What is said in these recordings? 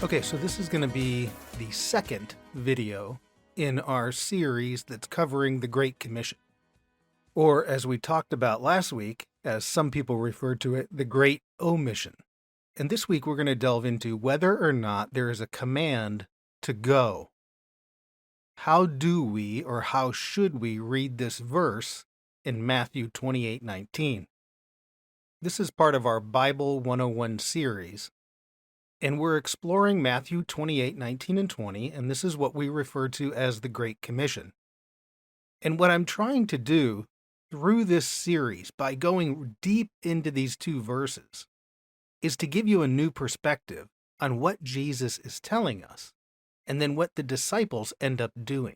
Okay, so this is going to be the second video in our series that's covering the Great Commission. Or, as we talked about last week, as some people refer to it, the Great Omission. And this week we're going to delve into whether or not there is a command to go. How do we, or how should we, read this verse in Matthew 28:19? This is part of our Bible 101 series. And we're exploring Matthew 28:19 and 20, and this is what we refer to as the Great Commission. And what I'm trying to do through this series, by going deep into these two verses, is to give you a new perspective on what Jesus is telling us, and then what the disciples end up doing.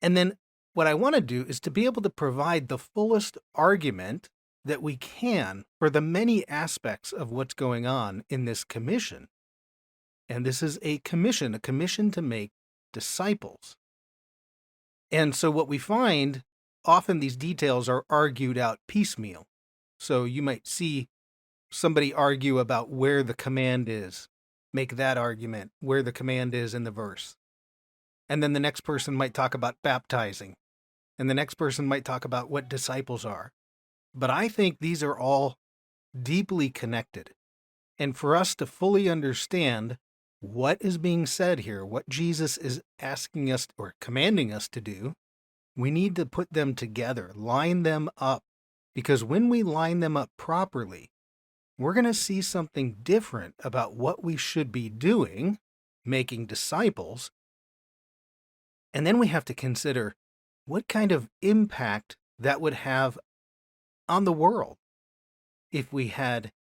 And then what I want to do is to be able to provide the fullest argument that we can for the many aspects of what's going on in this commission. And this is a commission to make disciples. And so what we find, often these details are argued out piecemeal. So you might see somebody argue about where the command is, make that argument, where the command is in the verse. And then the next person might talk about baptizing. And the next person might talk about what disciples are. But I think these are all deeply connected. And for us to fully understand what is being said here, what Jesus is asking us or commanding us to do, we need to put them together, line them up. Because when we line them up properly, we're going to see something different about what we should be doing, making disciples. And then we have to consider what kind of impact that would have on the world if we had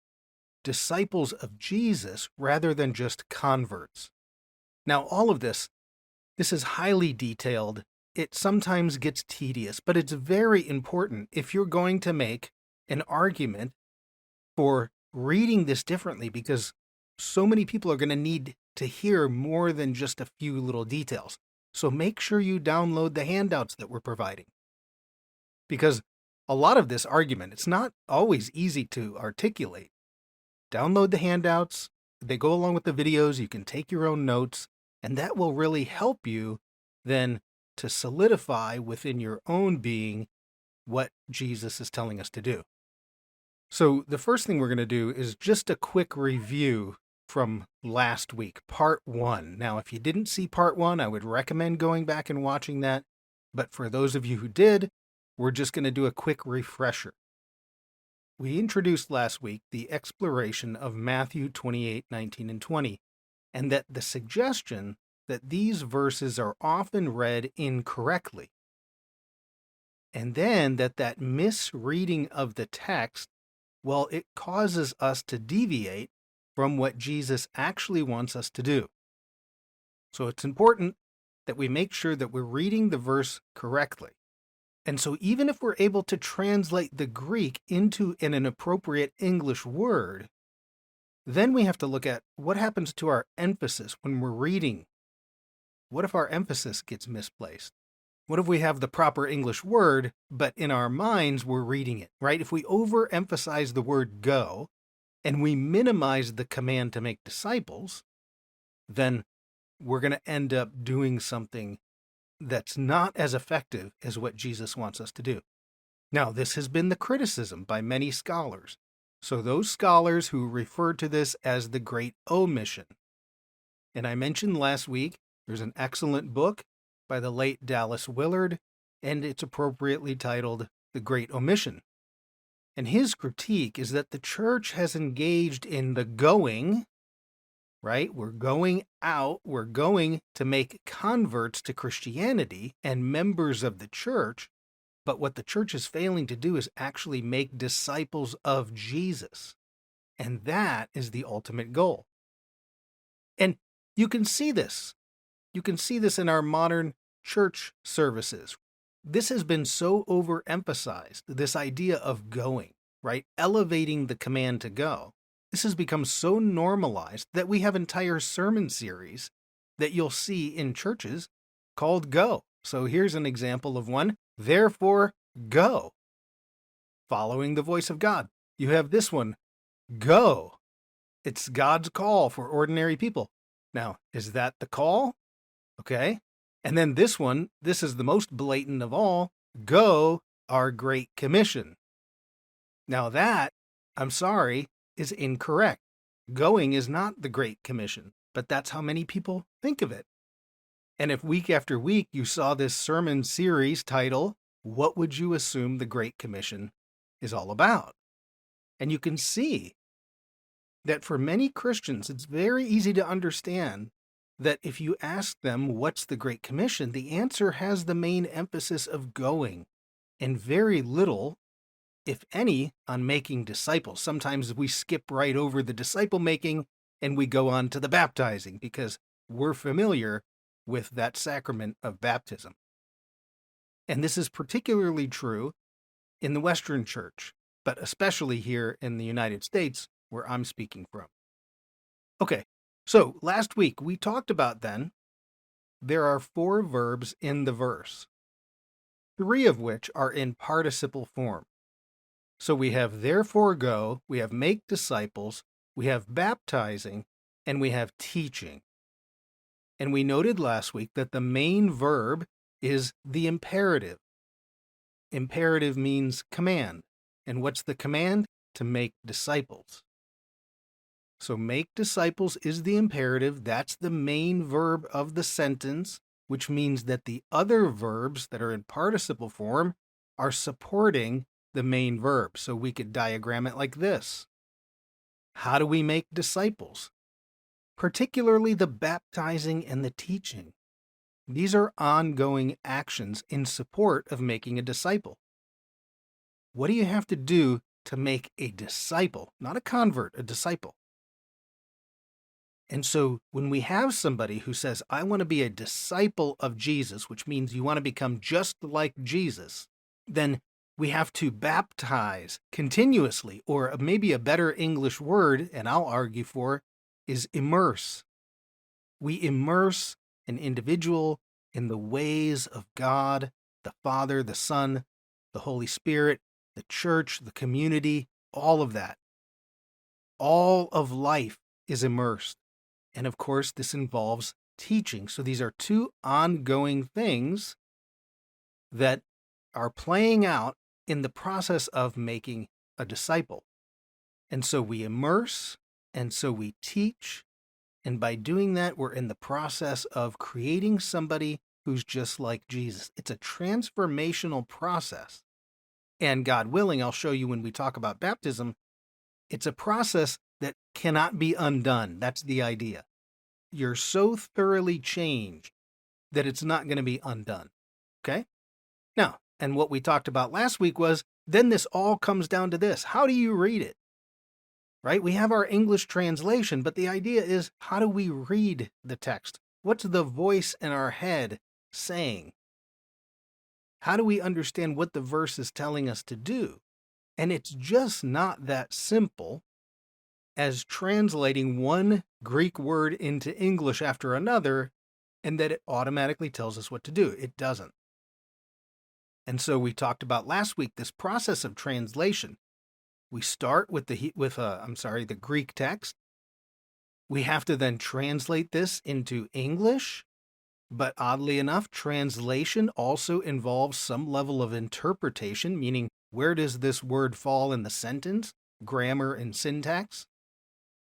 disciples of Jesus rather than just converts. Now, all of this is highly detailed. It sometimes gets tedious, but it's very important if you're going to make an argument for reading this differently, because so many people are going to need to hear more than just a few little details. So make sure you download the handouts that we're providing, because a lot of this argument, it's not always easy to articulate. Download the handouts. They go along with the videos. You can take your own notes, and that will really help you then to solidify within your own being what Jesus is telling us to do. So the first thing we're going to do is just a quick review from last week, part 1. Now, if you didn't see part 1, I would recommend going back and watching that. But for those of you who did, we're just going to do a quick refresher. We introduced last week the exploration of Matthew 28:19 and 20, and that the suggestion that these verses are often read incorrectly, and then that misreading of the text, well, it causes us to deviate from what Jesus actually wants us to do. So it's important that we make sure that we're reading the verse correctly. And so even if we're able to translate the Greek into an appropriate English word, then we have to look at what happens to our emphasis when we're reading. What if our emphasis gets misplaced? What if we have the proper English word, but in our minds we're reading it, right? If we overemphasize the word go, and we minimize the command to make disciples, then we're going to end up doing something that's not as effective as what Jesus wants us to do. Now, this has been the criticism by many scholars. So those scholars who refer to this as the Great Omission. And I mentioned last week, there's an excellent book by the late Dallas Willard, and it's appropriately titled The Great Omission. And his critique is that the church has engaged in the going, right? We're going out, we're going to make converts to Christianity and members of the church, but what the church is failing to do is actually make disciples of Jesus. And that is the ultimate goal. And you can see this. You can see this in our modern church services. This has been so overemphasized, this idea of going, right? Elevating the command to go. This has become so normalized that we have entire sermon series that you'll see in churches called Go. So here's an example of one. Therefore, go. Following the voice of God. You have this one. Go. It's God's call for ordinary people. Now, is that the call? Okay. And then this one, this is the most blatant of all. Go, our Great Commission. Now that, I'm sorry, is incorrect. Going is not the Great Commission, but that's how many people think of it. And if week after week you saw this sermon series title, what would you assume the Great Commission is all about? And you can see that for many Christians, it's very easy to understand that if you ask them, what's the Great Commission, the answer has the main emphasis of going and very little, if any, on making disciples. Sometimes we skip right over the disciple making and we go on to the baptizing because we're familiar with that sacrament of baptism. And this is particularly true in the Western Church, but especially here in the United States, where I'm speaking from. Okay, so last week we talked about then, there are 4 verbs in the verse, 3 of which are in participle form. So we have therefore go, we have make disciples, we have baptizing, and we have teaching. And we noted last week that the main verb is the imperative. Imperative means command. And what's the command? To make disciples. So make disciples is the imperative. That's the main verb of the sentence, which means that the other verbs that are in participle form are supporting the main verb. So we could diagram it like this. How do we make disciples? Particularly the baptizing and the teaching. These are ongoing actions in support of making a disciple. What do you have to do to make a disciple? Not a convert, a disciple. And so when we have somebody who says, I want to be a disciple of Jesus, which means you want to become just like Jesus, then we have to baptize continuously, or maybe a better English word, and I'll argue for, is immerse. We immerse an individual in the ways of God, the Father, the Son, the Holy Spirit, the church, the community, all of that. All of life is immersed. And of course, this involves teaching. So these are 2 ongoing things that are playing out in the process of making a disciple. And so we immerse, and so we teach, and by doing that, we're in the process of creating somebody who's just like Jesus. It's a transformational process. And God willing, I'll show you when we talk about baptism, it's a process that cannot be undone. That's the idea. You're so thoroughly changed that it's not going to be undone. Okay? Now, and what we talked about last week was, then this all comes down to this. How do you read it? Right? We have our English translation, but the idea is, how do we read the text? What's the voice in our head saying? How do we understand what the verse is telling us to do? And it's just not that simple as translating one Greek word into English after another, and that it automatically tells us what to do. It doesn't. And so we talked about last week this process of translation. We start with the Greek text. We have to then translate this into English, but oddly enough, translation also involves some level of interpretation, meaning where does this word fall in the sentence, grammar and syntax.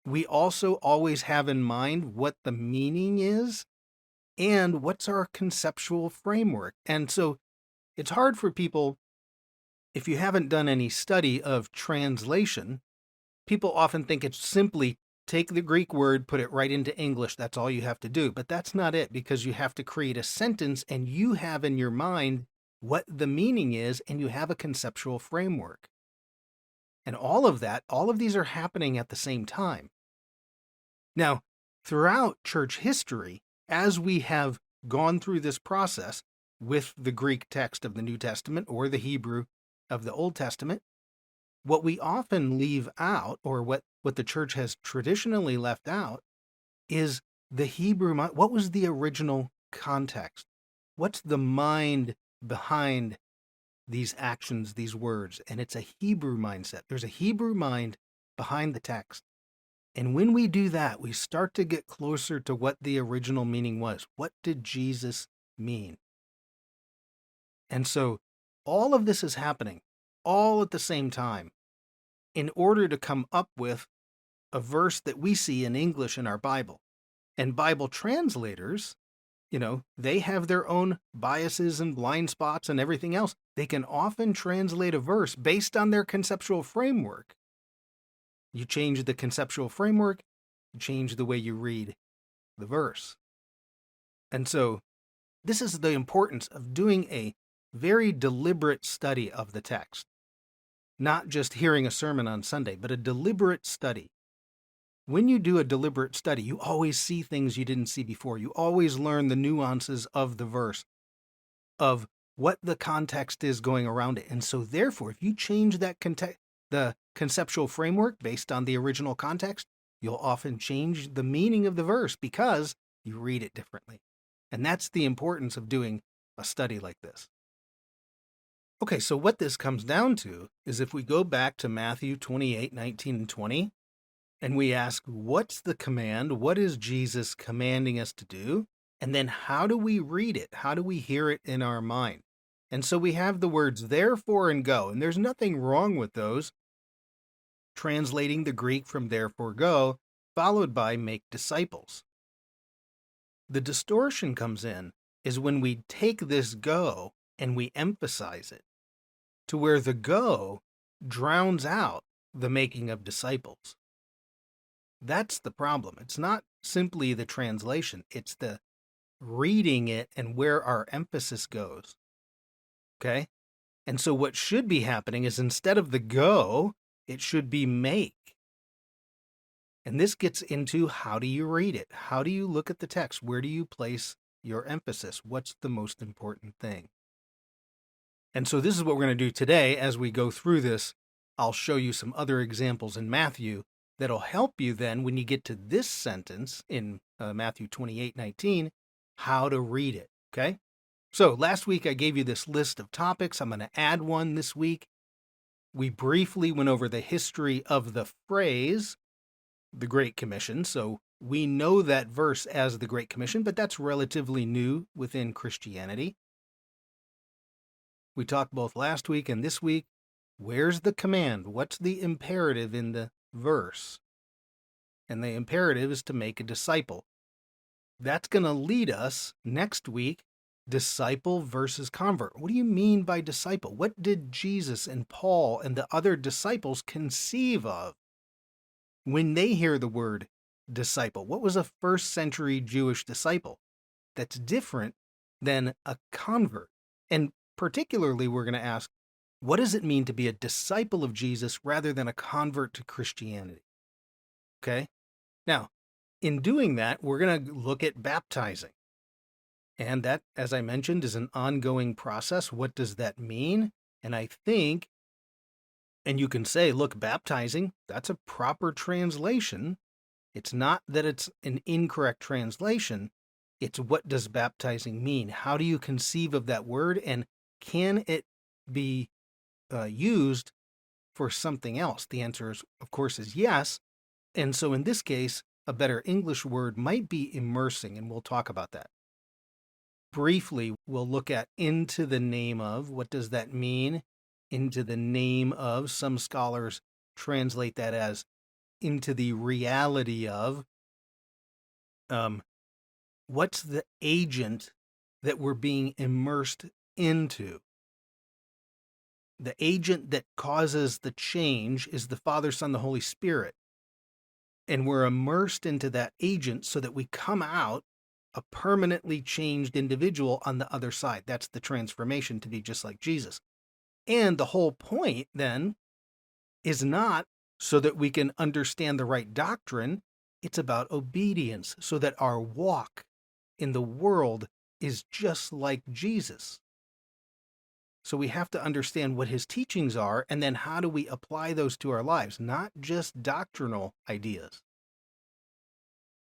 We also always have in mind what the meaning is and what's our conceptual framework. And so it's hard for people, if you haven't done any study of translation, people often think it's simply take the Greek word, put it right into English. That's all you have to do. But that's not it, because you have to create a sentence and you have in your mind what the meaning is, and you have a conceptual framework. And all of these are happening at the same time. Now, throughout church history, as we have gone through this process with the Greek text of the New Testament or the Hebrew of the Old Testament, what we often leave out, or what the church has traditionally left out, is the Hebrew mind. What was the original context? What's the mind behind these actions, these words? And it's a Hebrew mindset. There's a Hebrew mind behind the text. And when we do that, we start to get closer to what the original meaning was. What did Jesus mean? And so all of this is happening all at the same time in order to come up with a verse that we see in English in our Bible. And Bible translators, they have their own biases and blind spots and everything else. They can often translate a verse based on their conceptual framework. You change the conceptual framework, you change the way you read the verse. And so this is the importance of doing a very deliberate study of the text. Not just hearing a sermon on Sunday, but a deliberate study. When you do a deliberate study, you always see things you didn't see before. You always learn the nuances of the verse, of what the context is going around it. And so therefore, if you change that the conceptual framework based on the original context, you'll often change the meaning of the verse because you read it differently. And that's the importance of doing a study like this. Okay, so what this comes down to is if we go back to Matthew 28, 19, and 20, and we ask, what's the command? What is Jesus commanding us to do? And then how do we read it? How do we hear it in our mind? And so we have the words therefore and go, and there's nothing wrong with those. Translating the Greek from therefore go, followed by make disciples. The distortion comes in is when we take this go and we emphasize it to where the go drowns out the making of disciples. That's the problem. It's not simply the translation, it's the reading it and where our emphasis goes. Okay? And so what should be happening is instead of the go, it should be make. And this gets into how do you read it? How do you look at the text? Where do you place your emphasis? What's the most important thing? And so this is what we're going to do today. As we go through this, I'll show you some other examples in Matthew that'll help you then when you get to this sentence in Matthew 28:19, how to read it, okay? So last week I gave you this list of topics. I'm going to add one this week. We briefly went over the history of the phrase, the Great Commission. So we know that verse as the Great Commission, but that's relatively new within Christianity. We talked both last week and this week. Where's the command? What's the imperative in the verse? And the imperative is to make a disciple. That's going to lead us next week, disciple versus convert. What do you mean by disciple? What did Jesus and Paul and the other disciples conceive of when they hear the word disciple? What was a first century Jewish disciple that's different than a convert? And particularly, we're going to ask, what does it mean to be a disciple of Jesus rather than a convert to Christianity? Okay? Now, in doing that, we're going to look at baptizing. And that, as I mentioned, is an ongoing process. What does that mean? And I think, and you can say, look, baptizing, that's a proper translation. It's not that it's an incorrect translation. It's what does baptizing mean? How do you conceive of that word? And can it be used for something else? The answer is, of course, is yes. And so in this case, a better English word might be immersing, and we'll talk about that. Briefly, we'll look at into the name of. What does that mean? Into the name of. Some scholars translate that as into the reality of. What's the agent that we're being immersed into? The agent that causes the change is the Father, Son, the Holy Spirit. And we're immersed into that agent so that we come out a permanently changed individual on the other side. That's the transformation, to be just like Jesus. And the whole point then is not so that we can understand the right doctrine. It's about obedience so that our walk in the world is just like Jesus. So we have to understand what his teachings are, and then how do we apply those to our lives, not just doctrinal ideas.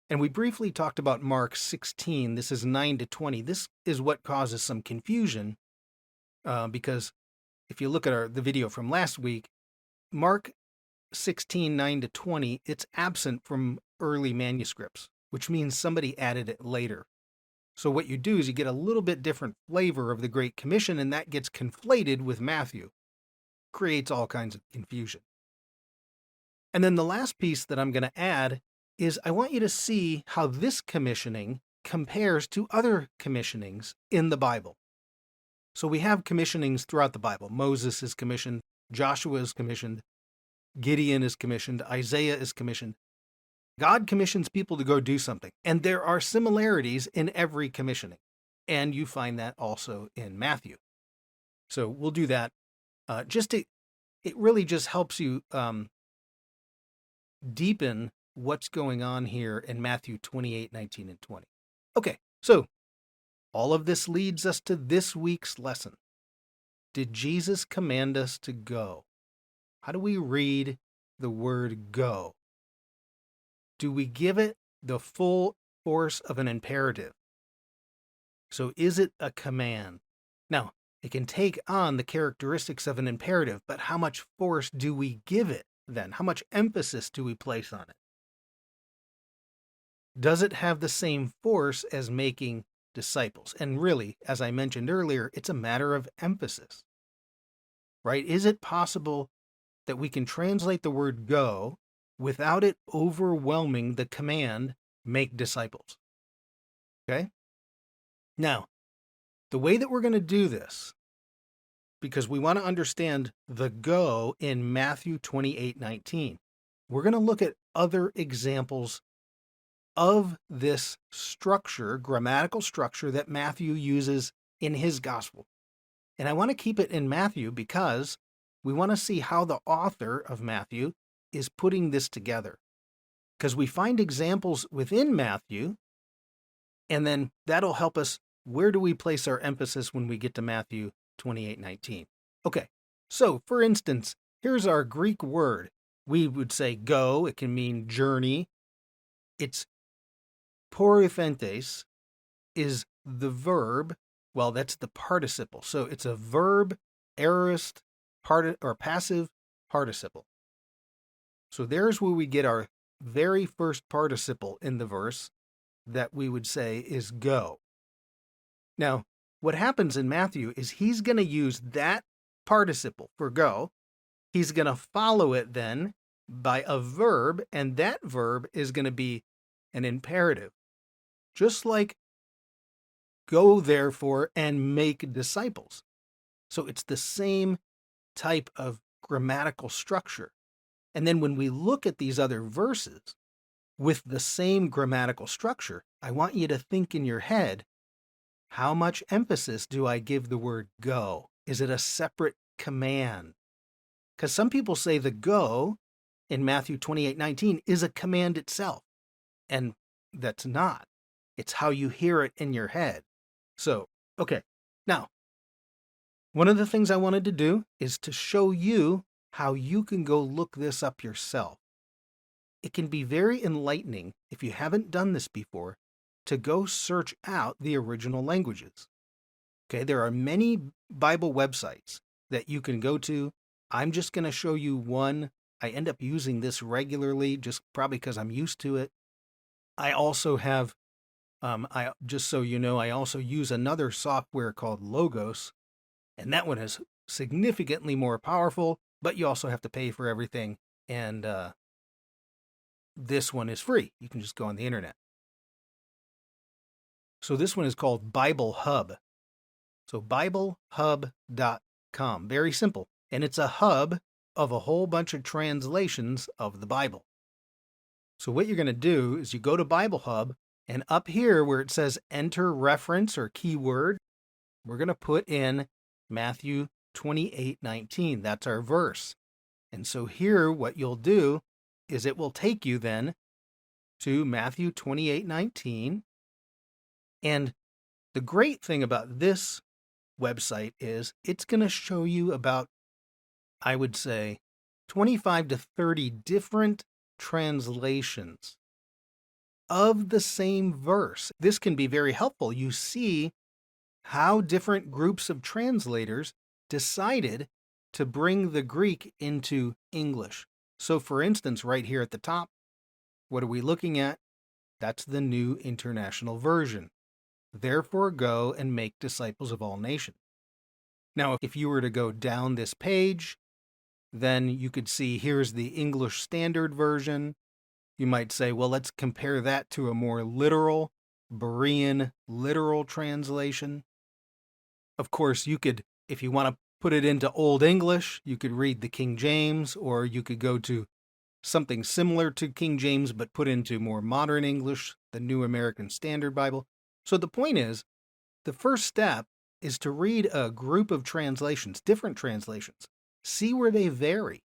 And we briefly talked about Mark 16. This is 9 to 20. This is what causes some confusion, because if you look at the video from last week, Mark 16:9-20, it's absent from early manuscripts, which means somebody added it later. So what you do is you get a little bit different flavor of the Great Commission, and that gets conflated with Matthew. Creates all kinds of confusion. And then the last piece that I'm going to add is I want you to see how this commissioning compares to other commissionings in the Bible. So we have commissionings throughout the Bible. Moses is commissioned, Joshua is commissioned, Gideon is commissioned, Isaiah is commissioned. God commissions people to go do something, and there are similarities in every commissioning, and you find that also in Matthew. So we'll do that. It really just helps you deepen what's going on here in Matthew 28, 19, and 20. Okay, so all of this leads us to this week's lesson. Did Jesus command us to go? How do we read the word go? Do we give it the full force of an imperative? So is it a command? Now, it can take on the characteristics of an imperative, but how much force do we give it then? How much emphasis do we place on it? Does it have the same force as making disciples? And really, as I mentioned earlier, it's a matter of emphasis, right? Is it possible that we can translate the word go without it overwhelming the command, make disciples? Okay? Now, the way that we're going to do this, because we want to understand the go in Matthew 28:19, we're going to look at other examples of this structure, grammatical structure that Matthew uses in his gospel. And I want to keep it in Matthew because we want to see how the author of Matthew is putting this together. Because we find examples within Matthew, and then that'll help us. Where do we place our emphasis when we get to Matthew 28:19? Okay, so for instance, here's our Greek word. We would say go, it can mean journey. It's poreuthentes is the verb. Well, that's the participle. So it's a verb, aorist, or passive participle. So there's where we get our very first participle in the verse that we would say is go. Now, what happens in Matthew is he's going to use that participle for go. He's going to follow it then by a verb, and that verb is going to be an imperative. Just like go therefore and make disciples. So it's the same type of grammatical structure. And then when we look at these other verses with the same grammatical structure, I want you to think in your head, how much emphasis do I give the word go? Is it a separate command? Because some people say the go in Matthew 28:19 is a command itself. And that's not. It's how you hear it in your head. So, okay. Now, one of the things I wanted to do is to show you how you can go look this up yourself. It can be very enlightening, if you haven't done this before, to go search out the original languages. Okay, there are many Bible websites that you can go to. I'm just going to show you one. I end up using this regularly, just probably because I'm used to it. I also have, just so you know, I also use another software called Logos, and that one is significantly more powerful, but you also have to pay for everything, and this one is free. You can just go on the internet. So this one is called Bible Hub. So BibleHub.com. Very simple. And it's a hub of a whole bunch of translations of the Bible. So what you're going to do is you go to Bible Hub, and up here where it says enter reference or keyword, we're going to put in Matthew 28:19. That's our verse. And so here what you'll do is it will take you then to Matthew 28:19. And the great thing about this website is it's going to show you about, I would say, 25 to 30 different translations of the same verse. This can be very helpful. You see how different groups of translators decided to bring the Greek into English. So for instance, right here at the top, what are we looking at? That's the New International Version. Therefore go and make disciples of all nations. Now, if you were to go down this page, then you could see here's the English Standard Version. You might say, well, let's compare that to a more literal, Berean literal translation. Of course, you could, if you want to put it into Old English, you could read the King James, or you could go to something similar to King James, but put into more modern English, the New American Standard Bible. So the point is, the first step is to read a group of translations, different translations, see where they vary.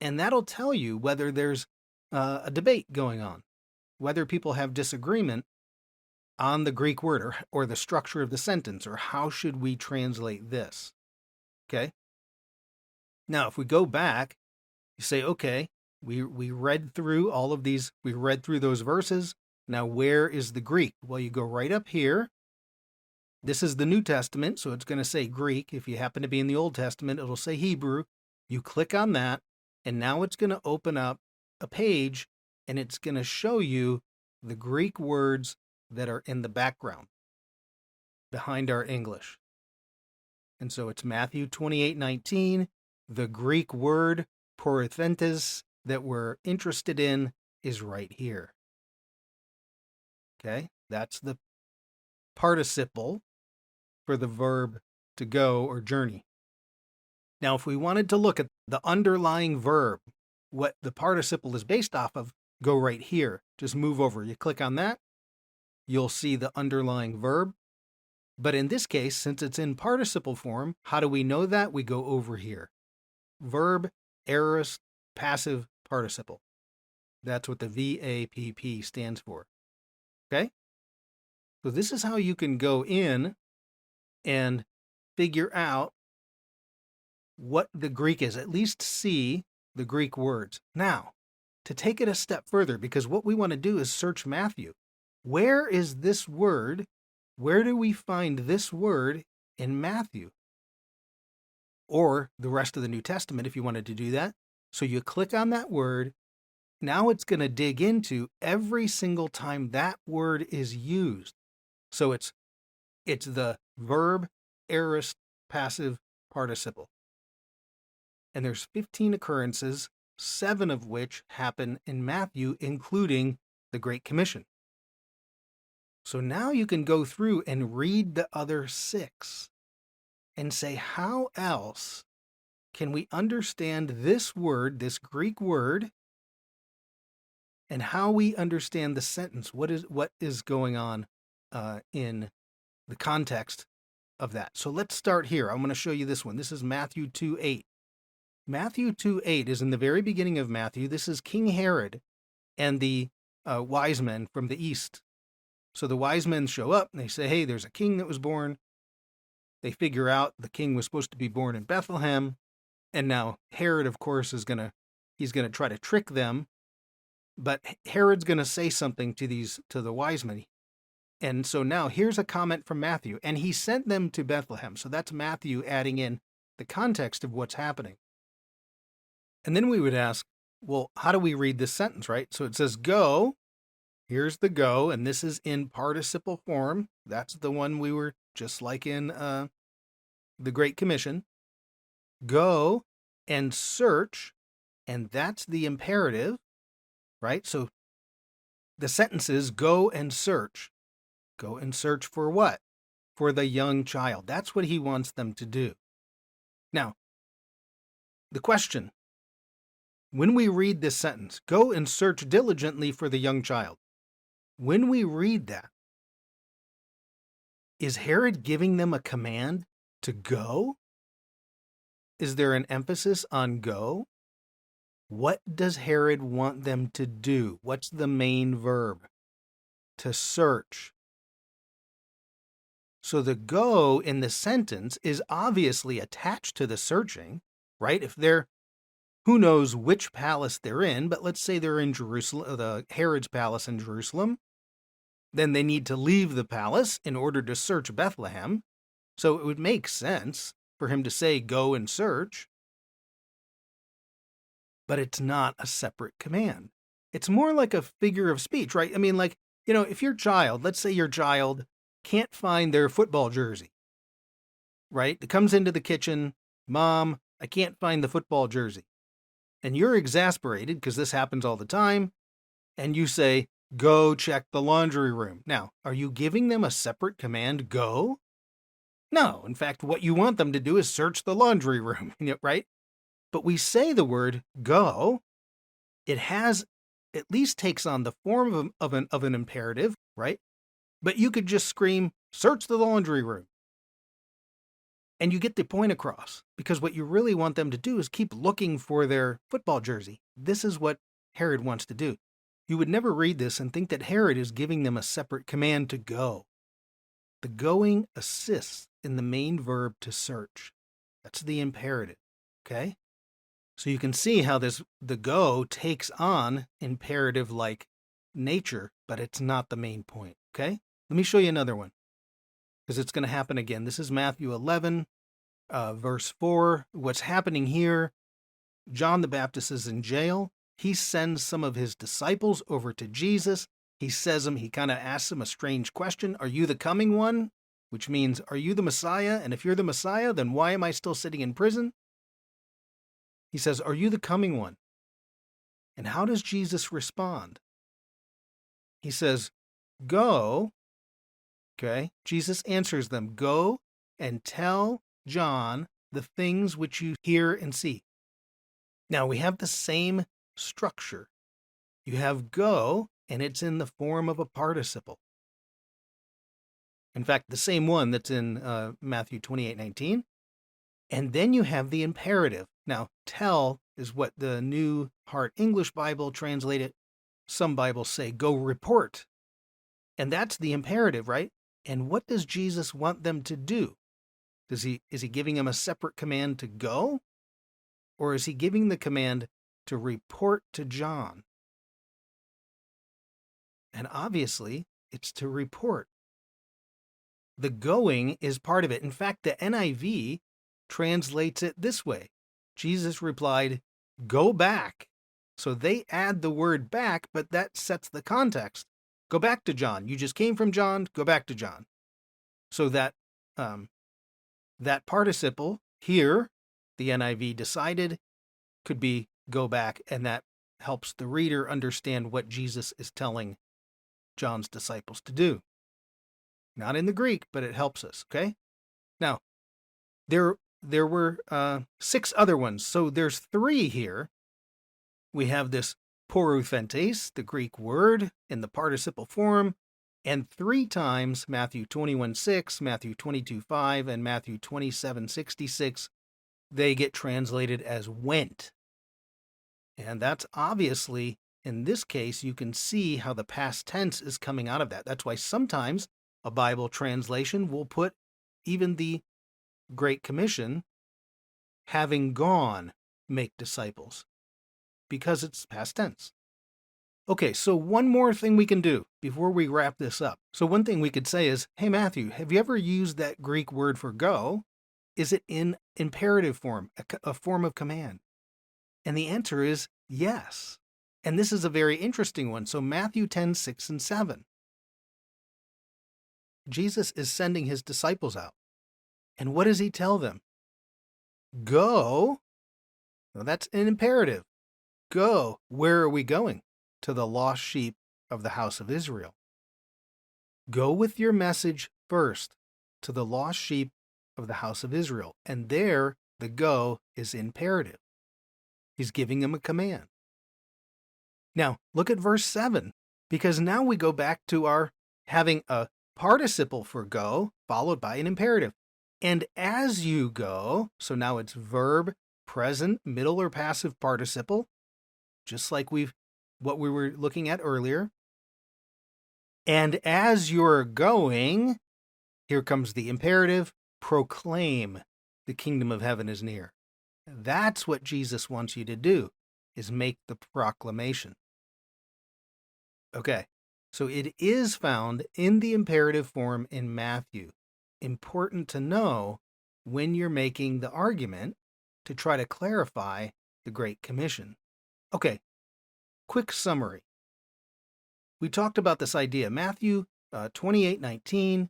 And that'll tell you whether there's a debate going on, whether people have disagreement on the Greek word or the structure of the sentence, or how should we translate this. Okay? Now, if we go back, you say, okay, we read through all of these, we read through those verses. Now, where is the Greek? Well, you go right up here. This is the New Testament, so it's going to say Greek. If you happen to be in the Old Testament, it'll say Hebrew. You click on that, and now it's going to open up a page, and it's going to show you the Greek words that are in the background behind our English. And so it's Matthew 28:19. The Greek word poreuthentes that we're interested in is right here. Okay, that's the participle for the verb to go or journey. Now, if we wanted to look at the underlying verb, what the participle is based off of, go right here. Just move over. You click on that, you'll see the underlying verb. But in this case, since it's in participle form, how do we know that? We go over here. Verb, aorist, passive participle. That's what the VAPP stands for. Okay? So this is how you can go in and figure out what the Greek is, at least see the Greek words. Now, to take it a step further, because what we want to do is search Matthew. Where is this word? Where do we find this word in Matthew? Or the rest of the New Testament, if you wanted to do that. So you click on that word. Now it's going to dig into every single time that word is used. So it's the verb, aorist, passive participle. And there's 15 occurrences, 7 of which happen in Matthew, including the Great Commission. So now you can go through and read the other 6 and say, how else can we understand this word, this Greek word, and how we understand the sentence? What is going on in the context of that? So let's start here. I'm going to show you this one. This is Matthew 2:8. Matthew 2:8 is in the very beginning of Matthew. This is King Herod and the wise men from the east. So the wise men show up and they say, hey, there's a king that was born. They figure out the king was supposed to be born in Bethlehem. And now Herod, of course, he's going to try to trick them. But Herod's going to say something to the wise men. And so now here's a comment from Matthew. And he sent them to Bethlehem. So that's Matthew adding in the context of what's happening. And then we would ask, well, how do we read this sentence, right? So it says go. Here's the go, and this is in participle form. That's the one we were just like in the Great Commission. Go and search, and that's the imperative, right? So the sentence is go and search. Go and search for what? For the young child. That's what he wants them to do. Now, the question, when we read this sentence, go and search diligently for the young child. When we read that, is Herod giving them a command to go? Is there an emphasis on go? What does Herod want them to do? What's the main verb? To search. So the go in the sentence is obviously attached to the searching, right? If they're, who knows which palace they're in, but let's say they're in Jerusalem, the Herod's palace in Jerusalem. Then they need to leave the palace in order to search Bethlehem. So it would make sense for him to say, go and search. but it's not a separate command. It's more like a figure of speech, right? I mean, like, if your child, let's say your child can't find their football jersey, right? It comes into the kitchen, Mom, I can't find the football jersey. And you're exasperated because this happens all the time. And you say, go check the laundry room. Now, are you giving them a separate command, go? No. In fact, what you want them to do is search the laundry room, right? But we say the word go. It at least takes on the form of an imperative, right? But you could just scream, search the laundry room. And you get the point across, because what you really want them to do is keep looking for their football jersey. This is what Herod wants to do. You would never read this and think that Herod is giving them a separate command to go. The going assists in the main verb to search. That's the imperative, okay? So you can see how the go takes on imperative-like nature, but it's not the main point, okay? Let me show you another one, because it's going to happen again. This is Matthew 11, verse 4. What's happening here, John the Baptist is in jail. He sends some of his disciples over to Jesus. He kind of asks him a strange question. Are you the coming one? Which means, are you the Messiah? And if you're the Messiah, then why am I still sitting in prison? He says, are you the coming one? And how does Jesus respond? He says, go. Okay. Jesus answers them, go and tell John the things which you hear and see. Now we have the same structure. You have go, and it's in the form of a participle. In fact, the same one that's in Matthew 28:19. And then you have the imperative. Now, tell is what the New Heart English Bible translated. Some Bibles say, go report. And that's the imperative, right? And what does Jesus want them to do? Is he giving them a separate command to go? Or is he giving the command to report to John? And obviously, it's to report. The going is part of it. In fact, the NIV translates it this way. Jesus replied, go back. So they add the word back, but that sets the context. Go back to John. You just came from John, go back to John. So that participle here, the NIV decided, could be go back, and that helps the reader understand what Jesus is telling John's disciples to do. Not in the Greek, but it helps us, okay? Now, there were 6 other ones, so there's 3 here. We have this poreuthentes, the Greek word, in the participle form, and 3 times, Matthew 21:6, Matthew 22:5, and Matthew 27:66, they get translated as went. And that's obviously, in this case, you can see how the past tense is coming out of that. That's why sometimes a Bible translation will put even the Great Commission, having gone, make disciples, because it's past tense. Okay, so one more thing we can do before we wrap this up. So one thing we could say is, hey, Matthew, have you ever used that Greek word for go? Is it in imperative form, a form of command? And the answer is yes. And this is a very interesting one. So Matthew 10:6 and 7. Jesus is sending his disciples out. And what does he tell them? Go. Well, that's an imperative. Go. Where are we going? To the lost sheep of the house of Israel. Go with your message first to the lost sheep of the house of Israel. And there, the go is imperative. He's giving them a command. Now, look at verse 7, because now we go back to our having a participle for go, followed by an imperative. And as you go, so now it's verb, present, middle or passive participle, just like what we were looking at earlier. And as you're going, here comes the imperative, proclaim the kingdom of heaven is near. That's what Jesus wants you to do, is make the proclamation. Okay, so it is found in the imperative form in Matthew. Important to know when you're making the argument to try to clarify the Great Commission. Okay, quick summary. We talked about this idea. Matthew 28:19,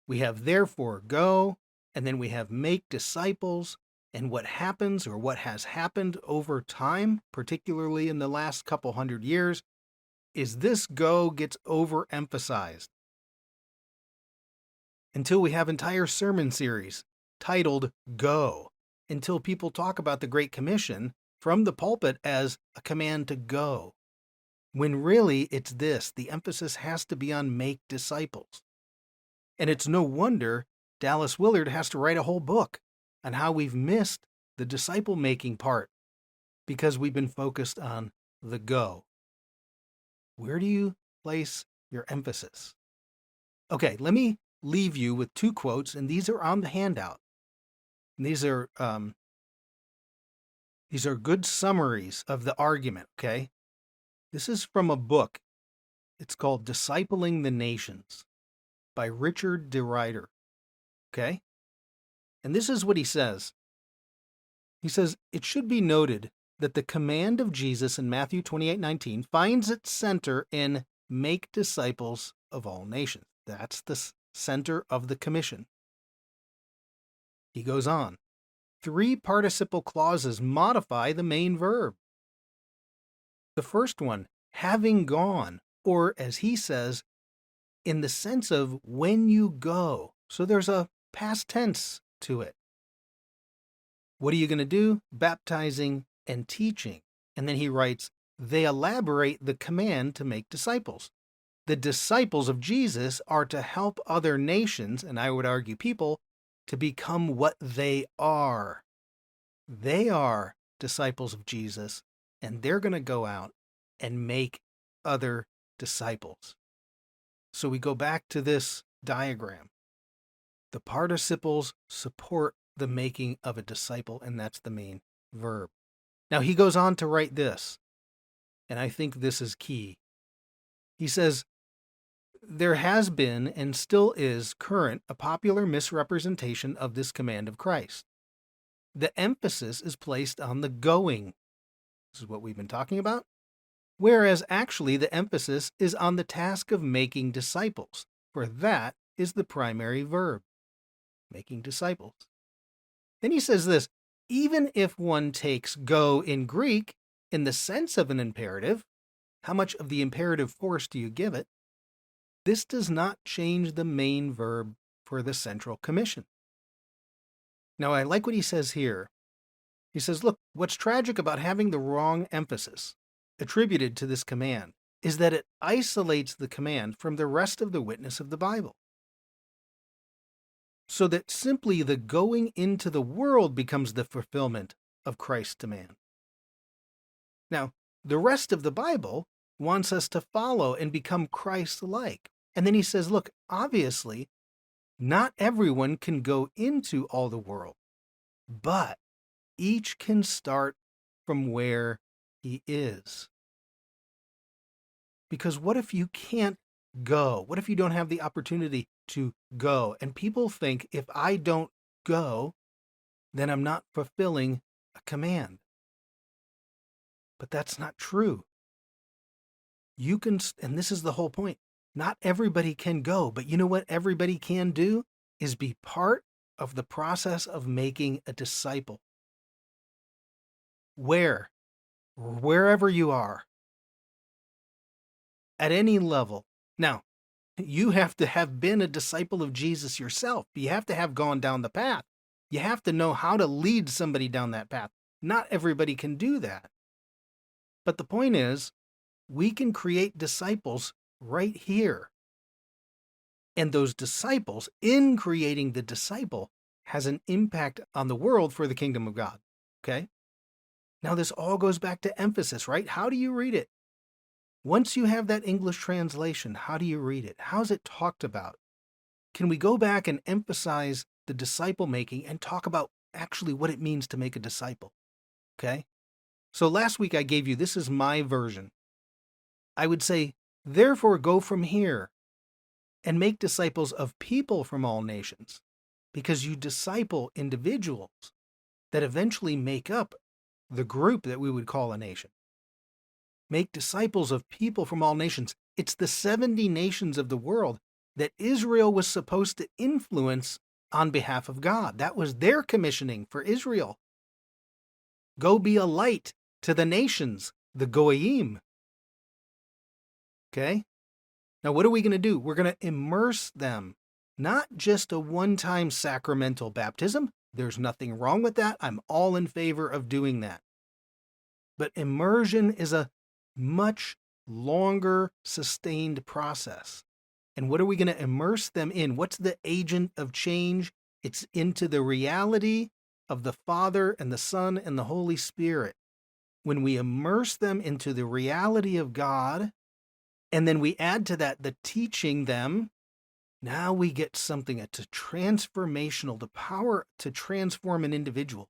we have therefore go, and then we have make disciples. And what happens or what has happened over time, particularly in the last couple hundred years, is this go gets overemphasized until we have entire sermon series titled Go, until people talk about the Great Commission from the pulpit as a command to go, when really it's this: the emphasis has to be on make disciples. And it's no wonder Dallas Willard has to write a whole book on how we've missed the disciple-making part because we've been focused on the go. Where do you place your emphasis? Okay, let me leave you with two quotes, and these are on the handout. And these are good summaries of the argument, okay? This is from a book. It's called Discipling the Nations by Richard de Ryder, okay? And this is what he says. He says, it should be noted that the command of Jesus in Matthew 28:19 finds its center in make disciples of all nations. That's the center of the commission. He goes on. 3 participle clauses modify the main verb. The first one, having gone, or as he says, in the sense of when you go. So there's a past tense to it. What are you going to do? Baptizing and teaching. And then he writes, they elaborate the command to make disciples. The disciples of Jesus are to help other nations, and I would argue people, to become what they are. They are disciples of Jesus, and they're going to go out and make other disciples. So we go back to this diagram. The participles support the making of a disciple, and that's the main verb. Now he goes on to write this, and I think this is key. He says, there has been and still is current a popular misrepresentation of this command of Christ. The emphasis is placed on the going. This is what we've been talking about. Whereas actually the emphasis is on the task of making disciples, for that is the primary verb, making disciples. Then he says this, even if one takes go in Greek in the sense of an imperative, how much of the imperative force do you give it? This does not change the main verb for the central commission. Now, I like what he says here. He says, look, what's tragic about having the wrong emphasis attributed to this command is that it isolates the command from the rest of the witness of the Bible. So that simply the going into the world becomes the fulfillment of Christ's demand. Now, the rest of the Bible wants us to follow and become Christ-like. And then he says, look, obviously, not everyone can go into all the world, but each can start from where he is. Because what if you can't go? What if you don't have the opportunity to go? And people think if I don't go, then I'm not fulfilling a command. But that's not true. You can, and this is the whole point, not everybody can go, but you know what everybody can do is be part of the process of making a disciple. Wherever you are, at any level. Now, you have to have been a disciple of Jesus yourself. You have to have gone down the path. You have to know how to lead somebody down that path. Not everybody can do that. But the point is, we can create disciples right here. And those disciples, in creating the disciple, has an impact on the world for the kingdom of God. Okay? Now this all goes back to emphasis, right? How do you read it? Once you have that English translation, how do you read it? How's it talked about? Can we go back and emphasize the disciple making and talk about actually what it means to make a disciple? Okay? So last week I gave you, this is my version. I would say, therefore go from here and make disciples of people from all nations, because you disciple individuals that eventually make up the group that we would call a nation. make disciples of people from all nations. It's the 70 nations of the world that Israel was supposed to influence on behalf of God. That was their commissioning for Israel. Go be a light to the nations, the goyim. Okay? Now, what are we going to do? We're going to immerse them. Not just a one-time sacramental baptism. There's nothing wrong with that. I'm all in favor of doing that. But immersion is a much longer, sustained process. And what are we going to immerse them in? What's the agent of change? It's into the reality of the Father and the Son and the Holy Spirit. When we immerse them into the reality of God, and then we add to that the teaching them, now we get something that's transformational, the power to transform an individual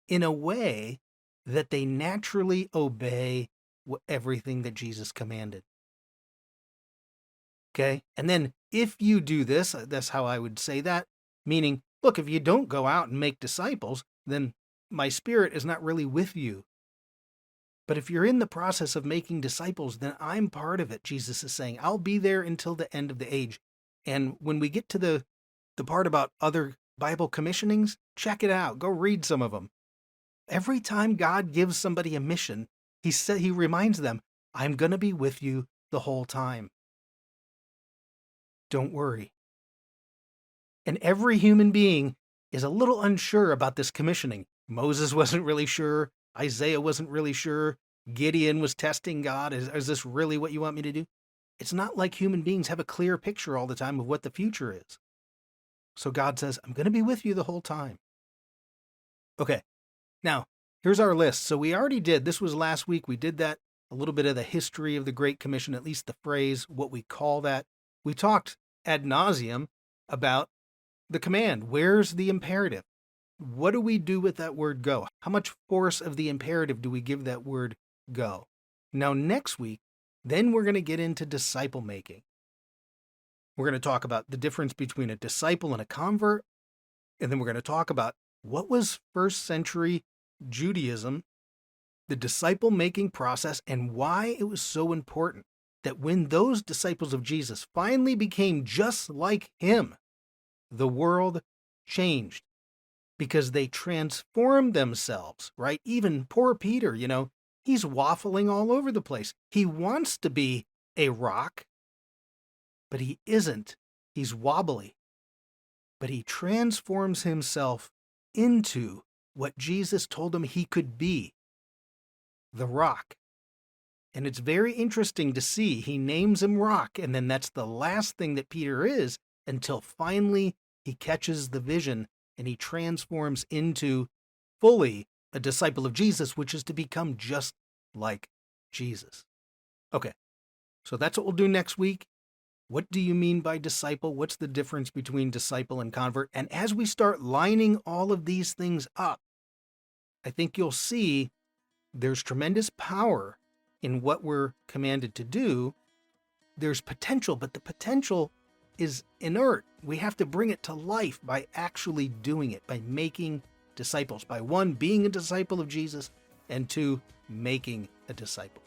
in a way that they naturally obey everything that Jesus commanded. Okay? And then if you do this, that's how I would say that, meaning, look, if you don't go out and make disciples, then my Spirit is not really with you. But if you're in the process of making disciples, then I'm part of it, Jesus is saying. I'll be there until the end of the age. And when we get to the part about other Bible commissionings, check it out. Go read some of them. Every time God gives somebody a mission, he reminds them, I'm going to be with you the whole time. Don't worry. And every human being is a little unsure about this commissioning. Moses wasn't really sure. Isaiah wasn't really sure. Gideon was testing God. Is this really what you want me to do? It's not like human beings have a clear picture all the time of what the future is. So God says, I'm going to be with you the whole time. Okay, now, here's our list. So we already did, this was last week, we did that, a little bit of the history of the Great Commission, at least the phrase, what we call that. We talked ad nauseum about the command. Where's the imperative? What do we do with that word go? How much force of the imperative do we give that word go? Now, next week, then we're going to get into disciple making. We're going to talk about the difference between a disciple and a convert. And then we're going to talk about what was first century Judaism, the disciple making process, and why it was so important that when those disciples of Jesus finally became just like him, the world changed because they transformed themselves, right? Even poor Peter, he's waffling all over the place. He wants to be a rock, but he isn't. He's wobbly. But he transforms himself into what Jesus told him he could be, the rock. And it's very interesting to see. He names him rock, and then that's the last thing that Peter is until finally he catches the vision and he transforms into fully a disciple of Jesus, which is to become just like Jesus. Okay, so that's what we'll do next week. What do you mean by disciple? What's the difference between disciple and convert? And as we start lining all of these things up, I think you'll see there's tremendous power in what we're commanded to do. There's potential, but the potential is inert. We have to bring it to life by actually doing it, by making disciples, by one, being a disciple of Jesus, and two, making a disciple.